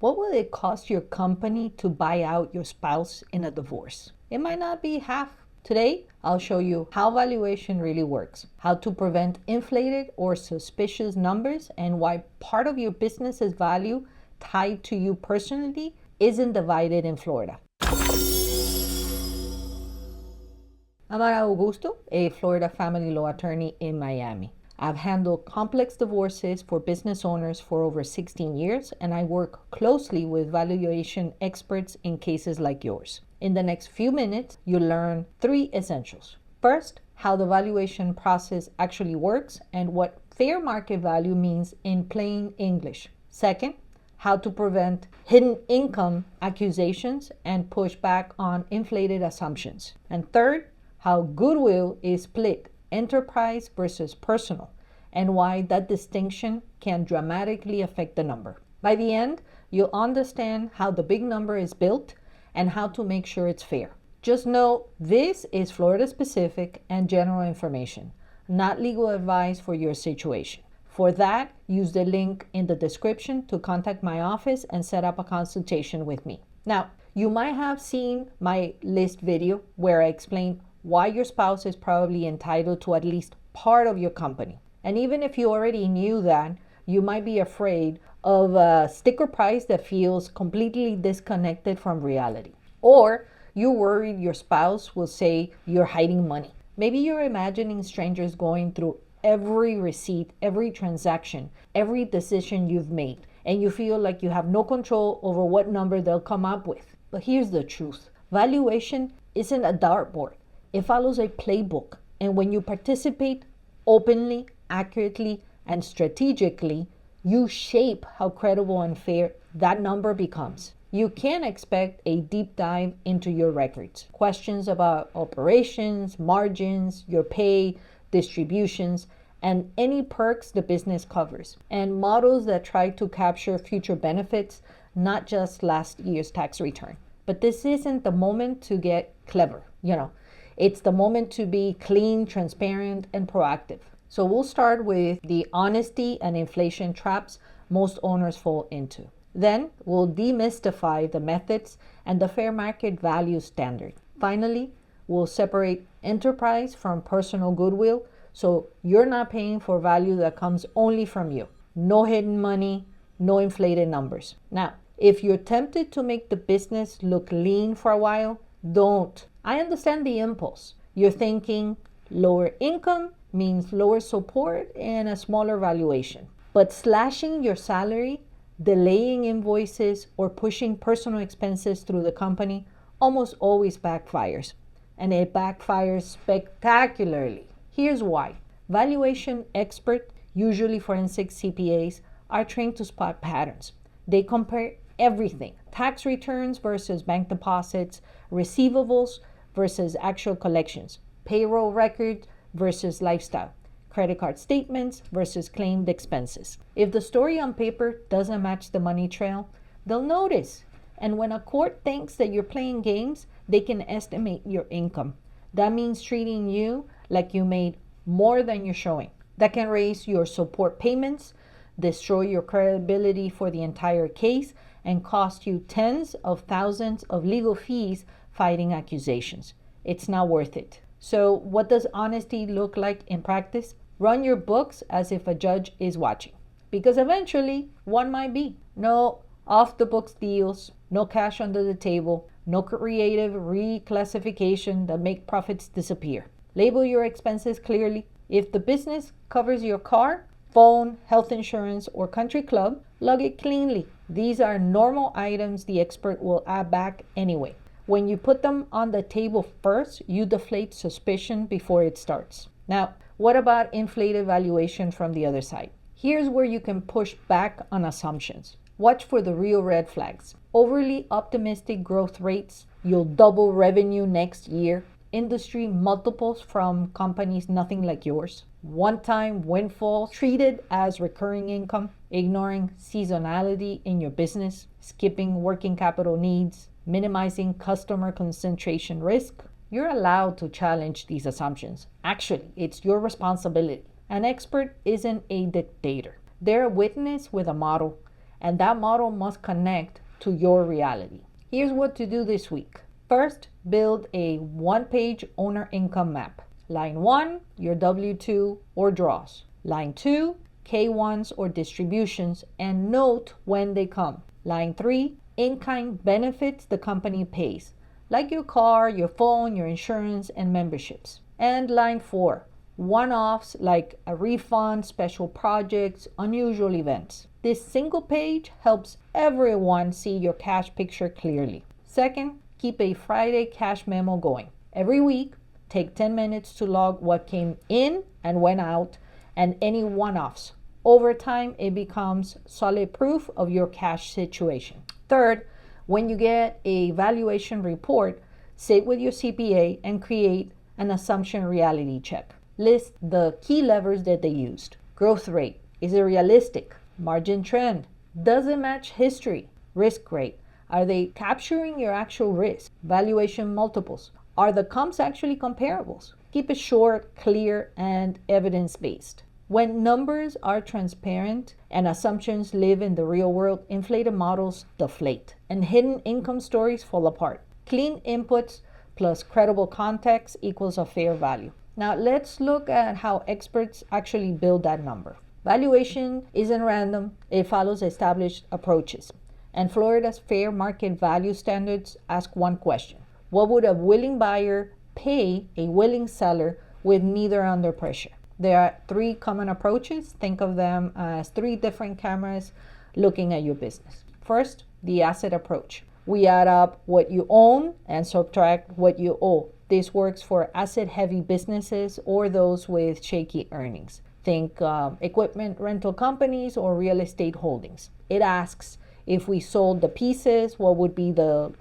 What will it cost your company to buy out your spouse in a divorce? It might not be half. Today, I'll show you how valuation really works, how to prevent inflated or suspicious numbers, and why part of your business's value tied to you personally isn't divided in Florida. I'm Ara Augusto, a Florida family law attorney in Miami. I've handled complex divorces for business owners for over 16 years, and I work closely with valuation experts in cases like yours. In the next few minutes, you'll learn 3 essentials. First, how the valuation process actually works and what fair market value means in plain English. Second, how to prevent hidden income accusations and push back on inflated assumptions. And third, how Goodwill is split, enterprise versus personal, and why that distinction can dramatically affect the number. By the end, you'll understand how the big number is built and how to make sure it's fair. Just know this is Florida specific and general information, not legal advice for your situation. For that, use the link in the description to contact my office and set up a consultation with me. Now, you might have seen my list video where I explain why your spouse is probably entitled to at least part of your company. And even if you already knew that, you might be afraid of a sticker price that feels completely disconnected from reality. Or you're worried your spouse will say you're hiding money. Maybe you're imagining strangers going through every receipt, every transaction, every decision you've made, and you feel like you have no control over what number they'll come up with. But here's the truth. Valuation isn't a dartboard. It follows a playbook, and when you participate openly, accurately, and strategically, you shape how credible and fair that number becomes. You can expect a deep dive into your records, questions about operations, margins, your pay, distributions, and any perks the business covers, and models that try to capture future benefits, not just last year's tax return. But this isn't the moment to get clever, It's the moment to be clean, transparent, and proactive. So we'll start with the honesty and inflation traps most owners fall into. Then we'll demystify the methods and the fair market value standard. Finally, we'll separate enterprise from personal goodwill so you're not paying for value that comes only from you. No hidden money, no inflated numbers. Now, if you're tempted to make the business look lean for a while, don't. I understand the impulse. You're thinking lower income means lower support and a smaller valuation. But slashing your salary, delaying invoices, or pushing personal expenses through the company almost always backfires. And it backfires spectacularly. Here's why. Valuation experts, usually forensic CPAs, are trained to spot patterns. They compare everything. Tax returns versus bank deposits, receivables versus actual collections, payroll records versus lifestyle, credit card statements versus claimed expenses. If the story on paper doesn't match the money trail, they'll notice. And when a court thinks that you're playing games, they can estimate your income. That means treating you like you made more than you're showing. That can raise your support payments, destroy your credibility for the entire case, and cost you tens of thousands of legal fees fighting accusations. It's not worth it. So what does honesty look like in practice? Run your books as if a judge is watching, because eventually one might be. No off-the-books deals, no cash under the table, no creative reclassification that make profits disappear. Label your expenses clearly. If the business covers your car, phone, health insurance, or country club, log it cleanly. These are normal items the expert will add back anyway. When you put them on the table first, you deflate suspicion before it starts. Now, what about inflated valuation from the other side? Here's where you can push back on assumptions. Watch for the real red flags. Overly optimistic growth rates, you'll double revenue next year, industry multiples from companies nothing like yours, one-time windfall treated as recurring income, ignoring seasonality in your business, skipping working capital needs, minimizing customer concentration risk. You're allowed to challenge these assumptions. Actually, it's your responsibility. An expert isn't a dictator. They're a witness with a model, and that model must connect to your reality. Here's what to do this week. First, build a one-page owner income map. Line 1, your W-2 or draws. Line 2, K1s or distributions, and note when they come. Line 3, in-kind benefits the company pays, like your car, your phone, your insurance, and memberships. And line 4, one-offs like a refund, special projects, unusual events. This single page helps everyone see your cash picture clearly. Second, keep a Friday cash memo going. Every week, take 10 minutes to log what came in and went out and any one-offs. Over time, it becomes solid proof of your cash situation. Third, when you get a valuation report, sit with your CPA and create an assumption reality check. List the key levers that they used. Growth rate. Is it realistic? Margin trend. Does it match history? Risk rate. Are they capturing your actual risk? Valuation multiples. Are the comps actually comparables? Keep it short, clear, and evidence-based. When numbers are transparent and assumptions live in the real world, inflated models deflate and hidden income stories fall apart. Clean inputs plus credible context equals a fair value. Now let's look at how experts actually build that number. Valuation isn't random, it follows established approaches. And Florida's fair market value standards ask one question. What would a willing buyer pay a willing seller with neither under pressure? There are 3 common approaches. Think of them as 3 different cameras looking at your business. First, the asset approach. We add up what you own and subtract what you owe. This works for asset-heavy businesses or those with shaky earnings. Think equipment rental companies or real estate holdings. It asks, if we sold the pieces, what would be the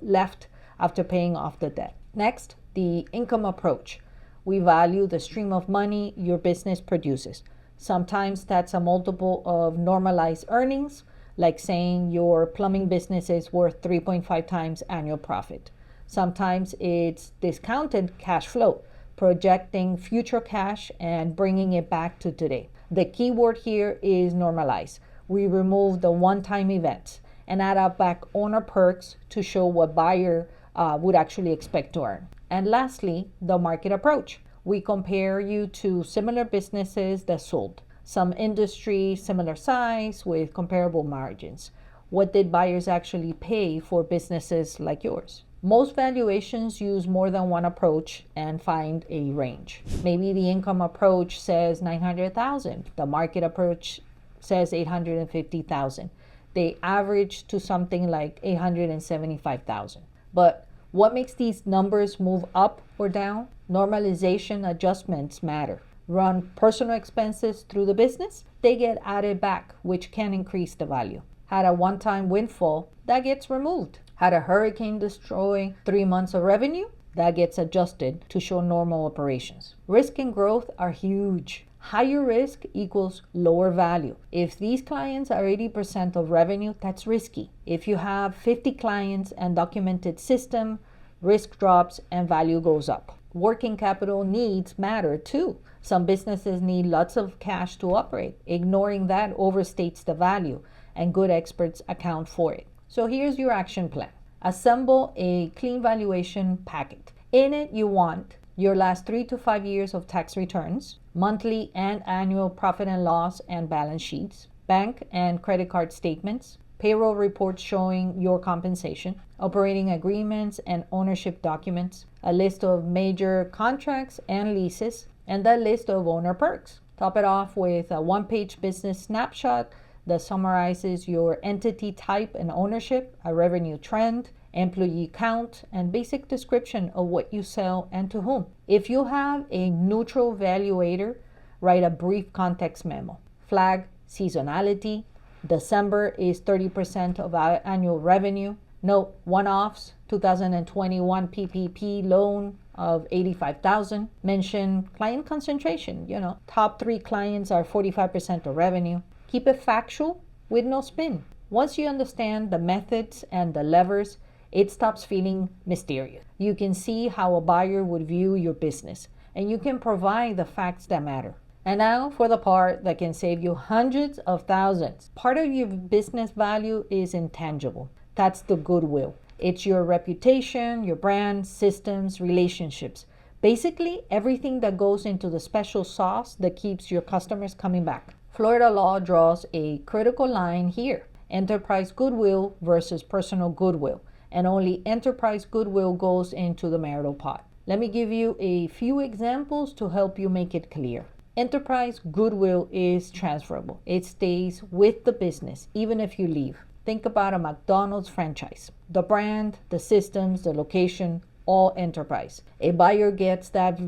left after paying off the debt? Next, the income approach. We value the stream of money your business produces. Sometimes that's a multiple of normalized earnings, like saying your plumbing business is worth 3.5 times annual profit. Sometimes it's discounted cash flow, projecting future cash and bringing it back to today. The key word here is normalize. We remove the one-time events and add up back owner perks to show what buyer would actually expect to earn. And lastly, the market approach. We compare you to similar businesses that sold. Some industry, similar size with comparable margins. What did buyers actually pay for businesses like yours? Most valuations use more than one approach and find a range. Maybe the income approach says 900,000. The market approach says 850,000. They average to something like 875,000. But what makes these numbers move up or down? Normalization adjustments matter. Run personal expenses through the business, they get added back, which can increase the value. Had a one-time windfall, that gets removed. Had a hurricane destroy 3 months of revenue, that gets adjusted to show normal operations. Risk and growth are huge. Higher risk equals lower value. If these clients are 80% of revenue, that's risky. If you have 50 clients and documented system, risk drops and value goes up. Working capital needs matter too. Some businesses need lots of cash to operate. Ignoring that overstates the value, and good experts account for it. So here's your action plan. Assemble a clean valuation packet. In it, you want your last 3 to 5 years of tax returns, monthly and annual profit and loss and balance sheets, bank and credit card statements, payroll reports showing your compensation, operating agreements and ownership documents, a list of major contracts and leases, and a list of owner perks. Top it off with a one-page business snapshot that summarizes your entity type and ownership, a revenue trend, employee count, and basic description of what you sell and to whom. If you have a neutral valuator, write a brief context memo. Flag seasonality. December is 30% of our annual revenue. Note one-offs, 2021 PPP loan of 85,000. Mention client concentration, top 3 clients are 45% of revenue. Keep it factual with no spin. Once you understand the methods and the levers, it stops feeling mysterious. You can see how a buyer would view your business, and you can provide the facts that matter. And now for the part that can save you hundreds of thousands. Part of your business value is intangible. That's the goodwill. It's your reputation, your brand, systems, relationships. Basically, everything that goes into the special sauce that keeps your customers coming back. Florida law draws a critical line here. Enterprise goodwill versus personal goodwill. And only enterprise goodwill goes into the marital pot. Let me give you a few examples to help you make it clear. Enterprise goodwill is transferable. It stays with the business, even if you leave. Think about a McDonald's franchise. The brand, the systems, the location, all enterprise. A buyer gets that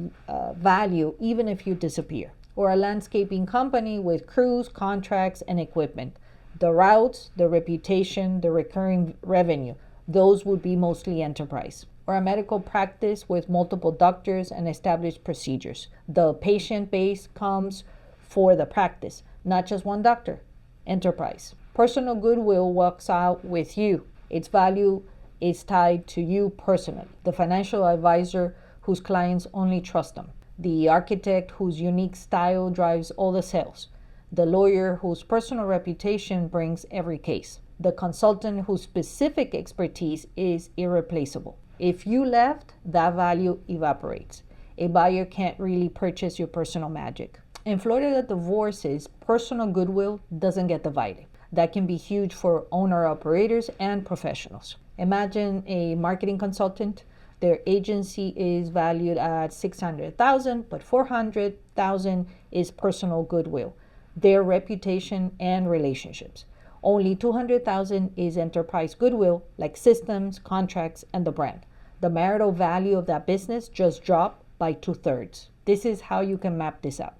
value even if you disappear. Or a landscaping company with crews, contracts, and equipment. The routes, the reputation, the recurring revenue, those would be mostly enterprise. Or a medical practice with multiple doctors and established procedures. The patient base comes for the practice, not just one doctor. Enterprise. Personal goodwill walks out with you. Its value is tied to you personally. The financial advisor whose clients only trust them. The architect whose unique style drives all the sales. The lawyer whose personal reputation brings every case. The consultant whose specific expertise is irreplaceable. If you left, that value evaporates. A buyer can't really purchase your personal magic. In Florida divorces, personal goodwill doesn't get divided. That can be huge for owner-operators and professionals. Imagine a marketing consultant. Their agency is valued at $600,000, but $400,000 is personal goodwill, their reputation and relationships. Only $200,000 is enterprise goodwill, like systems, contracts, and the brand. The marital value of that business just dropped by 2/3. This is how you can map this out.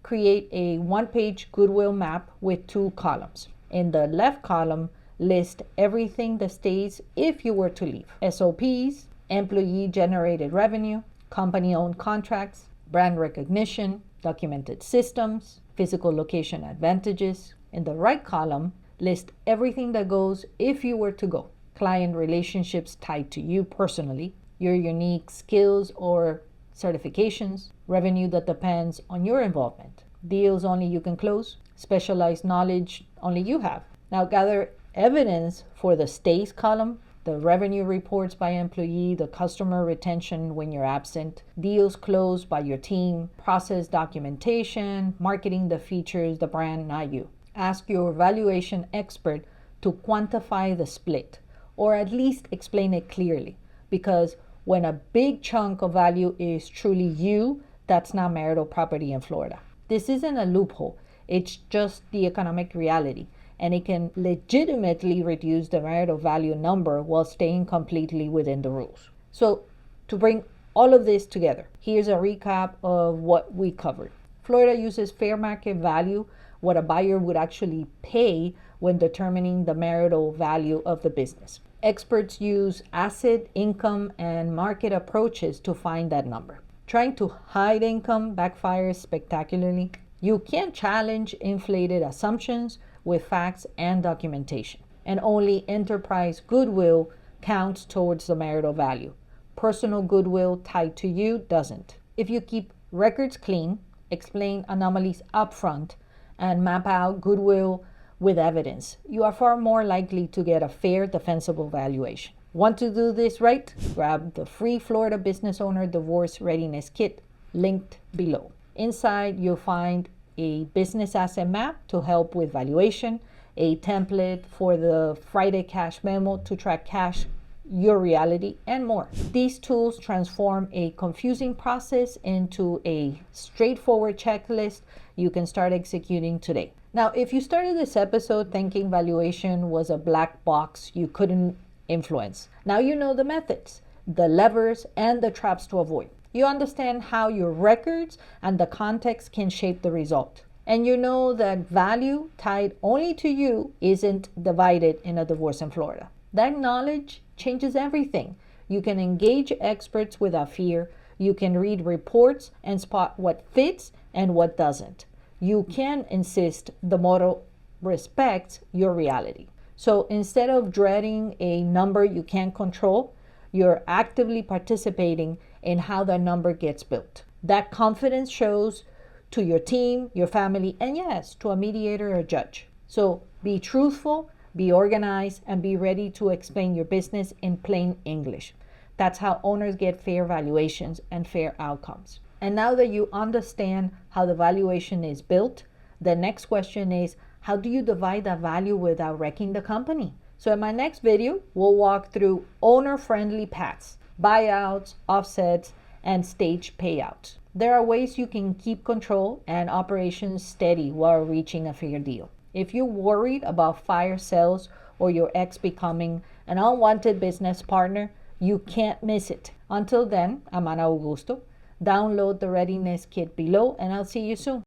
Create a one-page goodwill map with 2 columns. In the left column, list everything that stays if you were to leave. SOPs, employee-generated revenue, company-owned contracts, brand recognition, documented systems, physical location advantages. In the right column, list everything that goes if you were to go. Client relationships tied to you personally, your unique skills or certifications, revenue that depends on your involvement, deals only you can close, specialized knowledge only you have. Now gather evidence for the stays column, the revenue reports by employee, the customer retention when you're absent, deals closed by your team, process documentation, marketing the features, the brand, not you. Ask your valuation expert to quantify the split, or at least explain it clearly, because when a big chunk of value is truly you, that's not marital property in Florida. This isn't a loophole, it's just the economic reality, and it can legitimately reduce the marital value number while staying completely within the rules. So to bring all of this together, here's a recap of what we covered. Florida uses fair market value, what a buyer would actually pay when determining the marital value of the business. Experts use asset, income, and market approaches to find that number. Trying to hide income backfires spectacularly. You can't challenge inflated assumptions with facts and documentation. And only enterprise goodwill counts towards the marital value. Personal goodwill tied to you doesn't. If you keep records clean, explain anomalies upfront, and map out goodwill with evidence, you are far more likely to get a fair, defensible valuation. Want to do this right? Grab the free Florida Business Owner Divorce Readiness Kit linked below. Inside, you'll find a business asset map to help with valuation, a template for the Friday Cash Memo to track cash, your reality, and more. These tools transform a confusing process into a straightforward checklist you can start executing today. Now, if you started this episode thinking valuation was a black box you couldn't influence, now you know the methods, the levers, and the traps to avoid. You understand how your records and the context can shape the result. And you know that value tied only to you isn't divided in a divorce in Florida. That knowledge changes everything. You can engage experts without fear. You can read reports and spot what fits and what doesn't. You can insist the model respects your reality. So instead of dreading a number you can't control, you're actively participating in how that number gets built. That confidence shows to your team, your family, and yes, to a mediator or judge. So be truthful, be organized, and be ready to explain your business in plain English. That's how owners get fair valuations and fair outcomes. And now that you understand how the valuation is built, the next question is, how do you divide that value without wrecking the company? So in my next video, we'll walk through owner-friendly paths, buyouts, offsets, and stage payouts. There are ways you can keep control and operations steady while reaching a fair deal. If you're worried about fire sales or your ex becoming an unwanted business partner, you can't miss it. Until then, I'm Ana Augusto. Download the readiness kit below, and I'll see you soon.